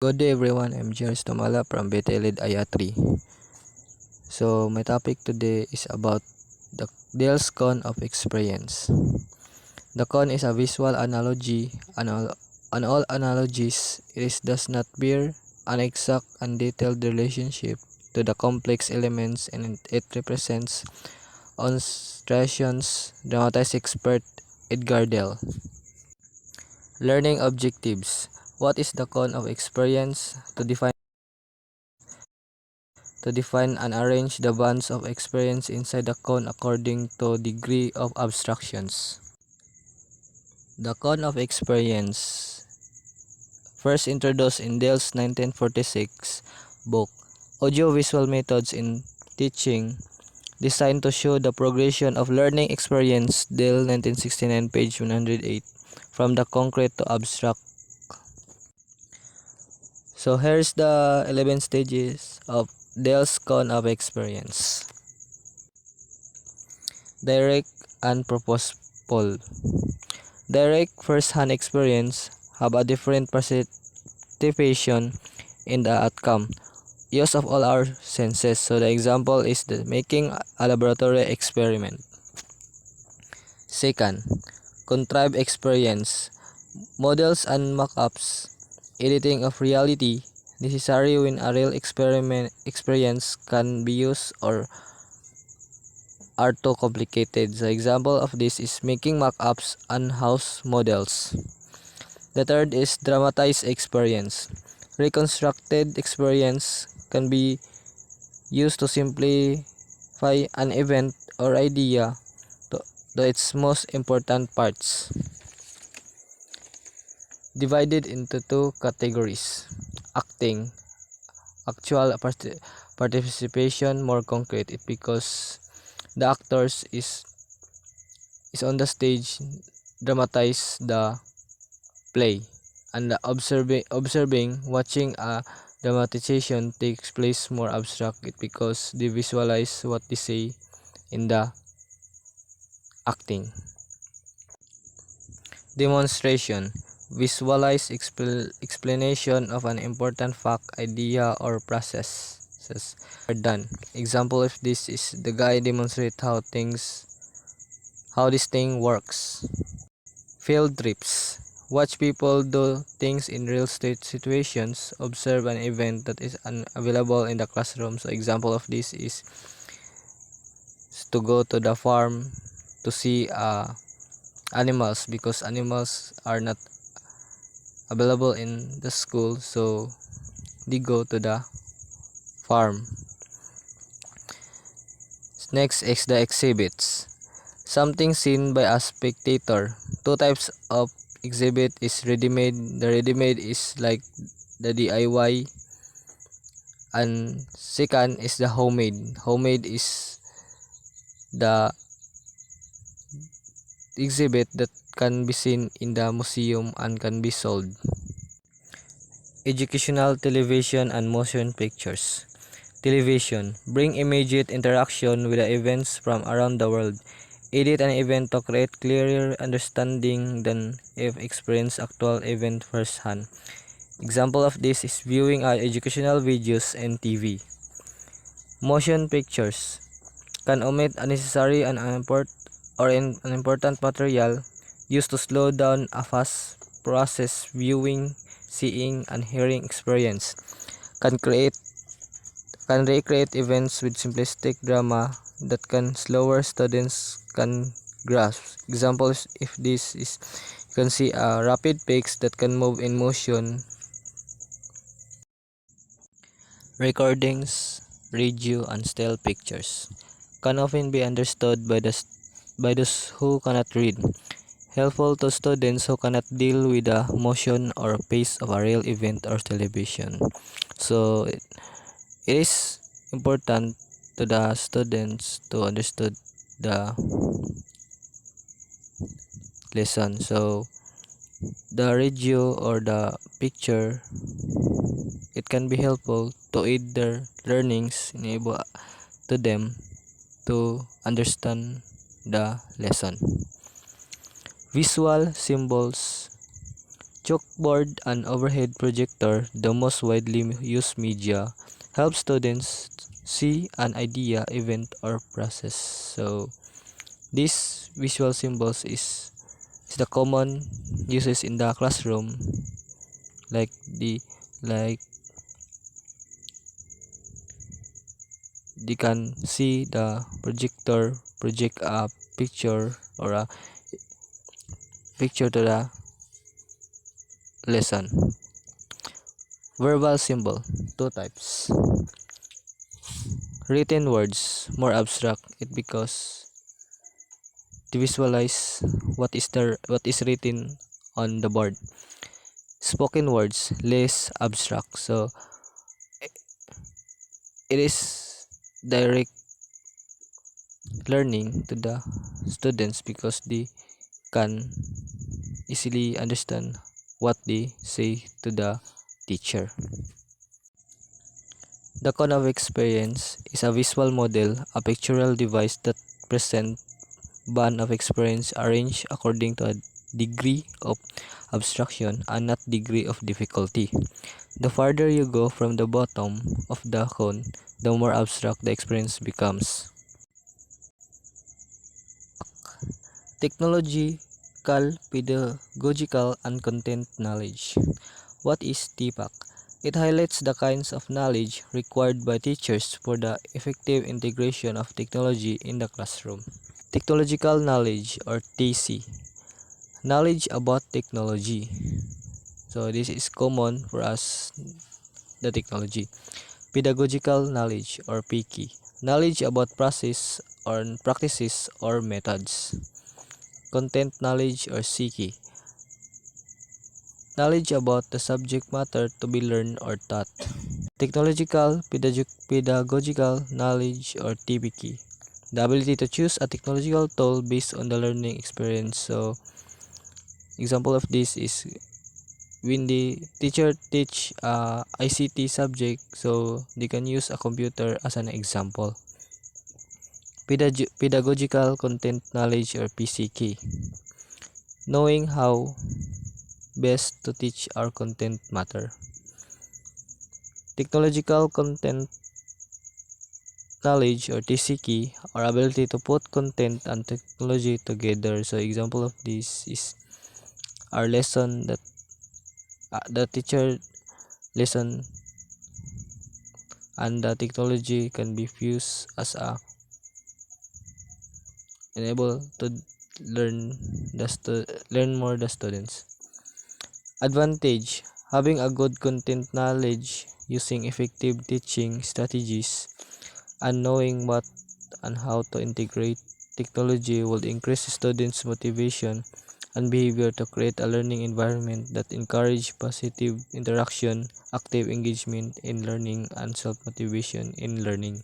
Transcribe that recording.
Good day everyone, I'm Jairus Tomala from Betelid Ayatri. So my topic today is about the Dale's cone of experience. The cone is a visual analogy, and all analogies does not bear an exact and detailed relationship to the complex elements, and it represents illustrations dramatized expert Edgar Dale. Learning objectives. What is the cone of experience? To define and arrange the bands of experience inside the cone according to degree of abstractions. The cone of experience, first introduced in Dale's 1946 book, Audiovisual Methods in Teaching, designed to show the progression of learning experience, Dale 1969, page 108, from the concrete to abstract. So here's the 11 stages of Dale's cone of experience. Direct and purposeful. Direct first-hand experience have a different participation in the outcome. Use of all our senses. So the example is the making a laboratory experiment. Second, contrived experience. Models and mock-ups. Editing of reality necessary when a real experience can be used or are too complicated. The example of this is making mock-ups and house models. The third is dramatized experience. Reconstructed experience can be used to simplify an event or idea to its most important parts. Divided into two categories. Acting. Actual participation, more concrete, because the actors is on the stage dramatize the play, and the observing watching a dramatization takes place more abstract because they visualize what they say in the acting. Demonstration. Visualize explanation of an important fact, idea, or processes are done. Example of this is the guy demonstrate how this thing works. Field trips. Watch people do things in real state situations. Observe an event that is unavailable in the classroom. So example of this is to go to the farm to see animals, because animals are not available in the school, so they go to the farm. Next is the exhibits. Something seen by a spectator. Two types of exhibit is ready-made. The ready-made is like the DIY, and second is the homemade. Homemade is the exhibit that can be seen in the museum and can be sold. Educational television and motion pictures. Television. Bring immediate interaction with the events from around the world. Edit an event to create clearer understanding than if experience actual event firsthand. Example of this is viewing educational videos and TV. Motion pictures can omit unnecessary and unimportant material used to slow down a fast process viewing, seeing, and hearing experience. Can recreate events with simplistic drama that can slower students can grasp. Examples if this is, you can see a rapid pics that can move in motion. Recordings, radio, and still pictures can often be understood by those who cannot read, helpful to students who cannot deal with the motion or pace of a real event or television. So it is important to the students to understand the lesson. So the radio or the picture, it can be helpful to aid their learnings, enable to them to understand the lesson. Visual symbols. Chalkboard and overhead projector, the most widely used media, help students see an idea, event, or process. So these visual symbols is the common uses in the classroom, like like they can see the projector project a picture or a picture to the lesson. Verbal symbol, two types. Written words, more abstract, it because to visualize what is written on the board. Spoken words, less abstract, so it is direct learning to the students because they can easily understand what they say to the teacher. The cone of experience is a visual model, a pictorial device that presents band of experience arranged according to a degree of abstraction and not degree of difficulty. The farther you go from the bottom of the cone, the more abstract the experience becomes. Technological, pedagogical, and content knowledge. What is TPAC? It highlights the kinds of knowledge required by teachers for the effective integration of technology in the classroom. Technological knowledge or TC. Knowledge about technology. So this is common for us, the technology. Pedagogical knowledge or PK. Knowledge about process or practices or methods. Content knowledge or CK. Knowledge about the subject matter to be learned or taught. Technological pedagogical knowledge or TPK. The ability to choose a technological tool based on the learning experience. So example of this is when the teacher teach ICT subject, so they can use a computer as an example. Pedagogical content knowledge or PCK. Knowing how best to teach our content matter. Technological content knowledge or TCK, our ability to put content and technology together. So example of this is our lesson that the teacher lesson and the technology can be fused as a enable to learn learn more the students. Advantage: having a good content knowledge, using effective teaching strategies, and knowing what and how to integrate technology will increase students' motivation and behavior to create a learning environment that encourage positive interaction, active engagement in learning, and self-motivation in learning.